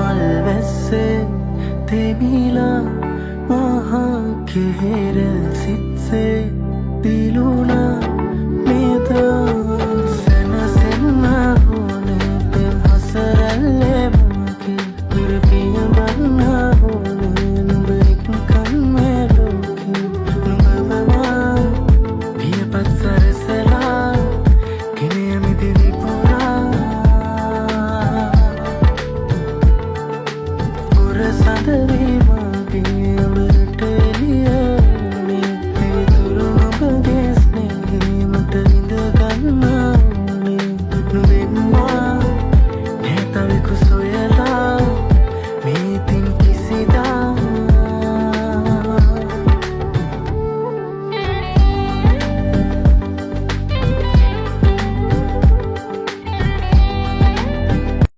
මල් වැස්සේ තෙමිලා මහා කෙහෙර සිත්සේ දිලුණා නේද සනසෙන්න ඕනේ පෙම් හසරල්ලේ මගේ දුරපිය වන්න ඕනේ නුඹ එක්කන් මේ ලෝකේ නුඹවවා පියපත් සරසලා කෙනේ මිදිවි පුරා පුර සඳ